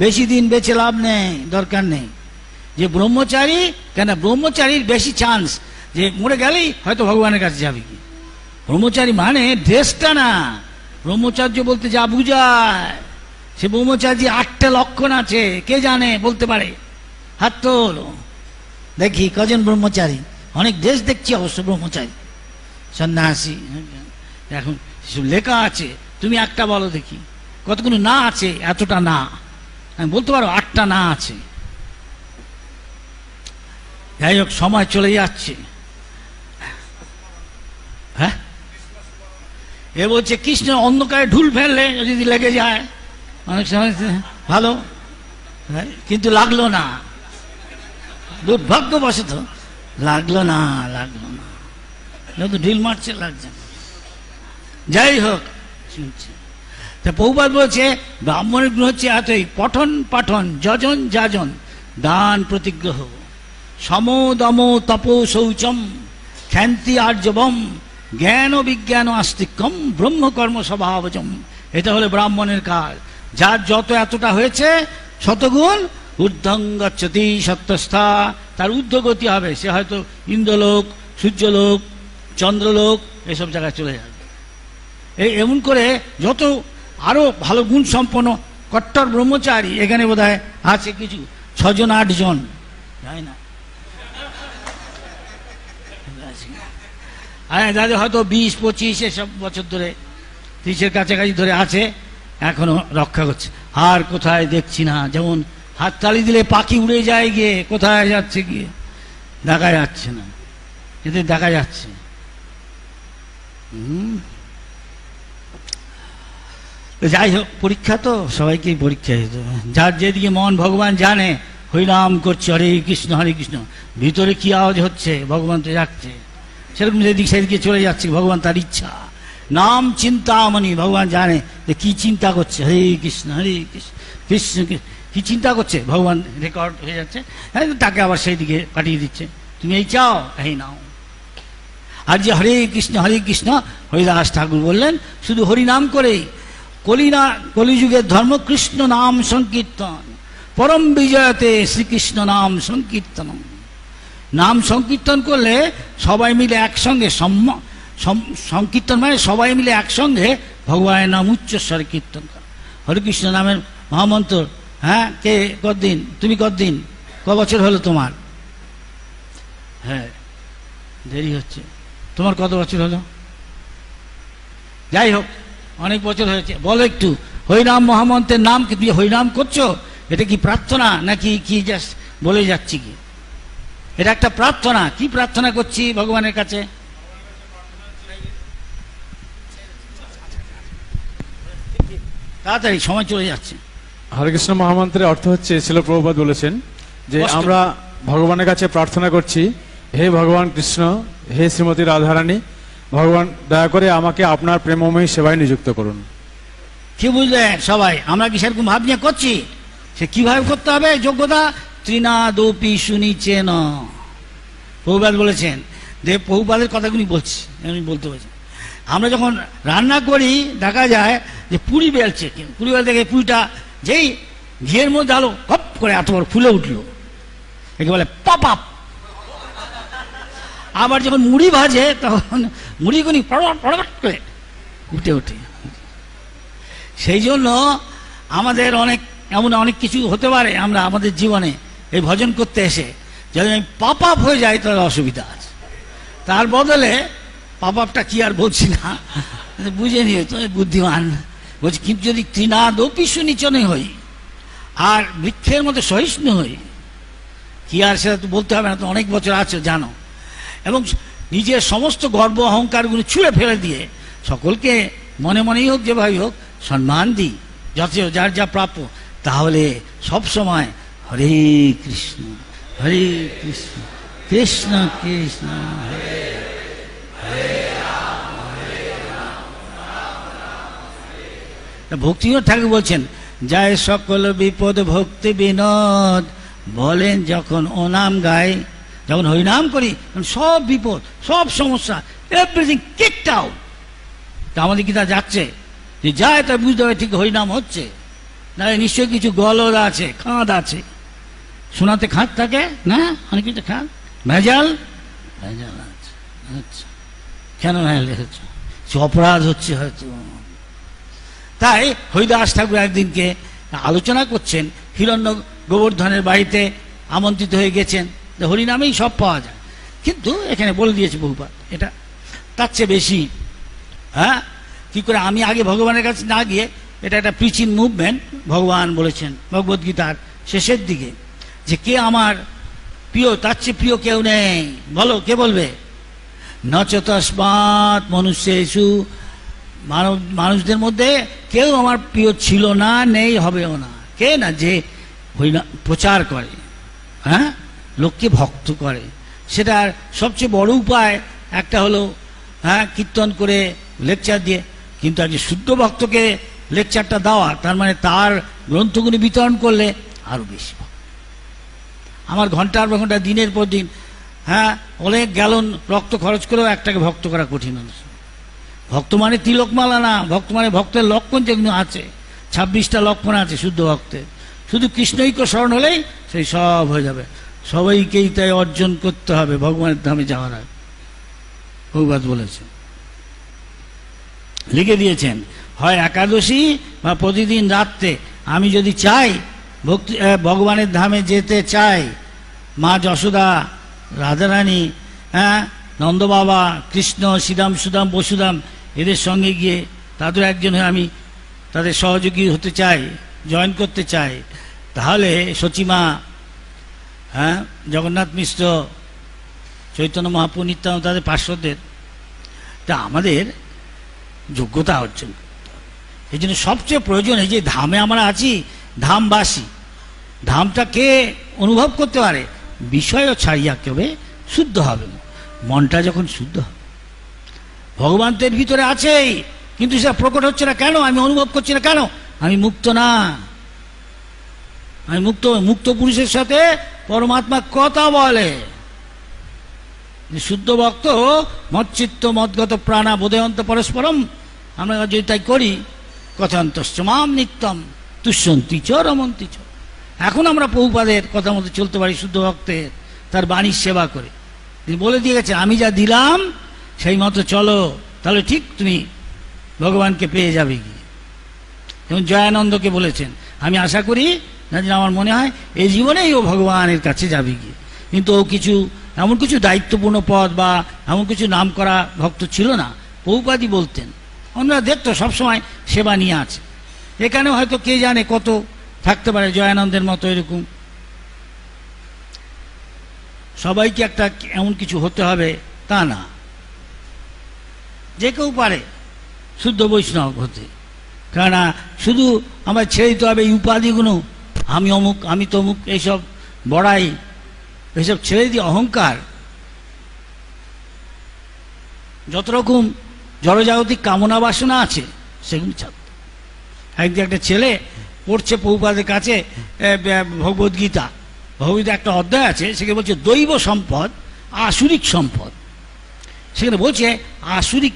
বেশি দিন বেঁচে লাভ নেই, দরকার নেই। যে ব্রহ্মচারী, কেন ব্রহ্মচারীর বেশি চান্স যে মরে গেলেই হয়তো ভগবানের কাছে যাবে। কি ব্রহ্মচারী মানে ড্রেসটা না, ব্রহ্মচার্য বলতে যা বুঝায় সে ব্রহ্মচারী 8টা লক্ষণ আছে, কে জানে বলতে পারে? হাত তোলো দেখি কজন ব্রহ্মচারী। অনেক দেশ দেখছি অবশ্য ব্রহ্মচারী সন্ন্যাসী, এখন লেখা আছে, তুমি একটা বলো দেখি কতগুলো না আছে। এতটা না আমি বলতে পারো, 8টা না আছে। যাই হোক, সময় চলে যাচ্ছে। হ্যাঁ, এ বলছে কৃষ্ণ অন্ধকারে ঢুল ফেললে যদি লেগে যায় অনেক সময় ভালো, কিন্তু লাগলো না, দুর্ভাগ্যবশত লাগলো না, ঢিল মারছে, লাগছে। যাই হোক, প্রভুপাদ বলছে ব্রাহ্মণের গুণ হচ্ছে এতই: পঠন পাঠন, যজন যাজন, দান প্রতিগ্রহ, সম দম তপ শৌচম, ক্ষান্তি আর্জবম, জ্ঞান বিজ্ঞান আস্তিক্যম, ব্রহ্মকর্ম স্বভাবজম। এটা হলো ব্রাহ্মণের কাজ। যার যত এতটা হয়েছে শতগুণ ঊর্ধ্বং গচ্ছতি সত্যস্থা, তার ঊর্ধ্বগতি হবে। সে হয়তো ইন্দ্রলোক, সূর্যলোক, চন্দ্রলোক এসব জায়গায় চলে যাবে। এমন করে যত আরো ভালো গুণ সম্পন্ন কট্টর ব্রহ্মচারী এখানে বোধহয় আছে কিছু 6 জন 8 জন, তাই না? যাদের হয়তো 20-25 এসব বছর ধরে 30-এর কাছাকাছি ধরে আছে, এখনো রক্ষা করছে। আর কোথায় দেখছি না, যেমন হাততালি দিলে পাখি উড়ে যায় গিয়ে, কোথায় যাচ্ছে গিয়ে দেখা যাচ্ছে না, এদের দেখা যাচ্ছে। যাই হোক, পরীক্ষা তো সবাইকেই পরীক্ষা দিতে হবে। যার যেদিকে মন ভগবান জানে, হরিনাম করছে, হরে কৃষ্ণ হরে কৃষ্ণ, ভিতরে কি আওয়াজ হচ্ছে ভগবান তো যাচ্ছে, সেরকম যেদিকে সেদিকে চলে যাচ্ছে, ভগবান তার ইচ্ছা। নাম চিন্তামণি, ভগবান জানে যে কি চিন্তা করছে, হরে কৃষ্ণ কৃষ্ণ কি চিন্তা করছে, ভগবান রেকর্ড হয়ে যাচ্ছে, তাকে আবার সেই দিকে পাঠিয়ে দিচ্ছে, তুমি এই চাও, এই নাও। আর যে হরে কৃষ্ণ হরিদাস ঠাকুর বললেন শুধু হরিনাম করেই কলিযুগের ধর্ম কৃষ্ণ নাম সংকীর্তন, পরম বিজয়তে শ্রীকৃষ্ণ নাম সংকীর্তন। নাম সংকীর্তন করলে সবাই মিলে একসঙ্গে, সংকীর্তন মানে সবাই মিলে একসঙ্গে ভগবানের নাম উচ্চস্বরে কীর্তন করা। হরে কৃষ্ণ নামের মহামন্ত্র, হ্যাঁ, কে কতদিন, তুমি কতদিন, ক বছর হলো তোমার? হ্যাঁ, দেরি হচ্ছে। তোমার কত বছর হলো? যাই হোক, অনেক বছর হয়েছে। বলো একটু, হরিনাম মহামন্ত্রের নাম কি তুমি হরিনাম করছো? এটা কি প্রার্থনা নাকি কি জাস্ট বলে যাচ্ছি? কি এটা একটা প্রার্থনা? কি প্রার্থনা করছি ভগবানের কাছে? তাড়াতাড়ি, সময় চলে যাচ্ছে। হরে কৃষ্ণ মহামন্ত্রের অর্থ হচ্ছে, শিল প্রভুপাদ বলেছেন যে আমরা ভগবানের কাছে প্রার্থনা করছি, হে ভগবান কৃষ্ণ, হে শ্রীমতী রাধারানী, ভগবান দয়া করে আমাকে আপনার প্রেমময়ী সেবায় নিযুক্ত করুন। কি বুঝলেন সবাই? আমরা কি সেরকম ভাবনা করছি? সে কিভাবে করতে হবে? যোগ্যতা ত্রিনাদপি শুনিছেন, প্রভুপাদ বলেছেন। দেব প্রভুপাদের কথাগুলি বলছি, আমি বলতে বলছি। আমরা যখন রান্না করি দেখা যায় যে পুরি বেলছে, পুরি বেল থেকে পুরিটা যেই ঘিয়ের মধ্যে আলো কপ করে এত বড় ফুলে উঠলো, একে বলে পপ আপ। আবার যখন মুড়ি ভাজে তখন মুড়িগুলি পড়াপট করে উঠে ওঠে। সেই জন্য আমাদের অনেক কিছু হতে পারে আমরা আমাদের জীবনে এই ভজন করতে এসে যদি আমি পাপ আপ হয়ে যাই তাহলে অসুবিধা আছে। তার বদলে পাপ আপটা কি আর বলছি না, বুঝে নিয়ে তো বুদ্ধিমান বলছি। কিন্তু যদি তৃণাদপি সুনিচনে হই আর বৃক্ষের মধ্যে সহিষ্ণু হই, কি আর সেটা তো বলতে হবে না, তো অনেক বছর আছে জানো। এবং নিজের সমস্ত গর্ব অহংকারগুলো ছুঁড়ে ফেলে দিয়ে সকলকে মনে মনেই হোক যেভাবেই হোক সম্মান দিই, যত যার যা প্রাপ্য, তাহলে সব সময় হরে কৃষ্ণ কৃষ্ণ কৃষ্ণ হরে হরে। ভক্তিবিনোদ ঠাকুর বলছেন, যায় সকল বিপদ ভক্তি বিনোদ, বলেন যখন ও নাম গাই, যখন হরিনাম করি সব বিপদ, সব সমস্যা, এভরিথিং কিকড আউট। তা আমাদের কি তা যাচ্ছে? যে যায় তা বুঝতে হবে ঠিক হরিনাম হচ্ছে। না নিশ্চয়ই কিছু গলদ আছে, খাঁদ আছে। সোনাতে খাঁদ থাকে না, অনেক কিছু খাঁদ, ভেজাল ভেজাল আছে। আচ্ছা, কেন ভেজাল রেখেছ? অপরাধ হচ্ছে হয়তো। তাই হরিদাস ঠাকুর একদিনকে আলোচনা করছেন, হিরণ্য গোবর্ধনের বাড়িতে আমন্ত্রিত হয়ে গেছেন, হরিনামেই সব পাওয়া যায়, কিন্তু এখানে বলে দিয়েছে বহুপাত এটা তার চেয়ে বেশি। হ্যাঁ, কি করে আমি আগে ভগবানের কাছে না গিয়ে, এটা একটা প্রিচিং মুভমেন্ট। ভগবান বলেছেন ভগবদ্গীতার শেষের দিকে যে কে আমার প্রিয়, তার চেয়ে প্রিয় কেউ নেই। বলো, কে বলবে? নচ তস্মাৎ মনুষ্যেষু, মানুষদের মধ্যে কেউ আমার প্রিয় ছিল না, নেই, হবেও না। কে না? যে প্রচার করে, হ্যাঁ, লোককে ভক্ত করে। সেটার সবচেয়ে বড় উপায় একটা হলো, হ্যাঁ, কীর্তন করে, লেকচার দিয়ে। কিন্তু আজ শুদ্ধ ভক্তকে লেকচারটা দেওয়া, তার মানে তার গ্রন্থগুলি বিতরণ করলে আরো বেশি। আমার ঘন্টার পর ঘন্টা, দিনের পর দিন, হ্যাঁ, অনেক গ্যালন রক্ত খরচ করেও একটাকে ভক্ত করা কঠিন। ভক্ত মানে তিলকমালা না, ভক্ত মানে ভক্তের লক্ষণ যেগুলো আছে, 26টা লক্ষণ আছে শুদ্ধ ভক্তের। শুধু কৃষ্ণৈক্য স্মরণ হলেই সেই সব হয়ে যাবে। সবাইকেই তাই অর্জন করতে হবে ভগবানের ধামে যাওয়ার আগে, ভগবান বলেছেন, লিখে দিয়েছেন। হয় একাদশী বা প্রতিদিন রাত্রে আমি যদি চাই ভগবানের ধামে যেতে চাই, মা যশোদা, রাধারানী, হ্যাঁ, নন্দবাবা, কৃষ্ণ, শ্রীরাম, সুদাম, বসুদাম, এদের সঙ্গে গিয়ে তাদের একজন হয়ে আমি তাদের সহযোগী হতে চাই, জয়েন করতে চাই, তাহলে সচিমা, হ্যাঁ, জগন্নাথ মিশ্র, চৈতন্য মহাপ্রভু, নিত্যানন্দ, তাদের পার্শ্বদের, তা আমাদের যোগ্যতা অর্জন করতে হবে। এই জন্য সবচেয়ে প্রয়োজন, এই যে ধামে আমরা আছি, ধামবাসী, ধামটা কে অনুভব করতে পারে? বিষয় ছাড়িয়া কেবে শুদ্ধ হবে, মনটা যখন শুদ্ধ হবে। ভগবান তো এর ভিতরে আছেই, কিন্তু সেটা প্রকট হচ্ছে না কেন? আমি অনুভব করছি না কেন? আমি মুক্ত না। আমি মুক্ত পুরুষের সাথে পরমাত্মা কথা বলে। শুদ্ধ ভক্ত মচ্চিত্ত মদগত প্রাণা বোধয়ন্ত পরস্পরম, আমরা যদি তাই করি, কথান্তশ্চ মাম নিত্যম তুষ্যন্তি চ রমন্তি চ। এখন আমরা প্রভুপাদের কথা মতো চলতে পারি, শুদ্ধ ভক্তের, তার বাণীর সেবা করে। তিনি বলে দিয়ে গেছে, আমি যা দিলাম সেই মতো চলো, তাহলে ঠিক তুমি ভগবানকে পেয়ে যাবে গিয়ে। যেমন জয়ানন্দকে বলেছেন, আমি আশা করি না, যে আমার মনে হয় এই জীবনেই ও ভগবানের কাছে যাবে গিয়ে। কিন্তু ও এমন কিছু দায়িত্বপূর্ণ পদ বা এমন কিছু নাম করা ভক্ত ছিল না। প্রভুপাদই বলতেন, আমরা দেখতো সবসময় সেবা নিয়ে আছে। এখানে হয়তো কে জানে কত থাকতে পারে জয়ানন্দের মতো এরকম। সবাইকে একটা এমন কিছু হতে হবে তা না, যে কেউ পারে শুদ্ধ বৈষ্ণব হতে। কেননা শুধু আমার ছেড়ে দিতে হবে এই উপাধিগুলো, আমি অমুক, আমি তমুক, এইসব বড়াই, এইসব ছেড়ে দিয়ে অহংকার, যত রকম জড়জাগতিক কামনা বাসনা আছে সেগুলি ছাড়তে। একদিন একটা ছেলে পড়ছে প্রভুপাদের কাছে ভগবদ্গীতা, ভগবদ্গীতা একটা অধ্যায় আছে, সেখানে বলছে দৈব সম্পদ, আসুরিক সম্পদ। সেখানে বলছে আসুরিক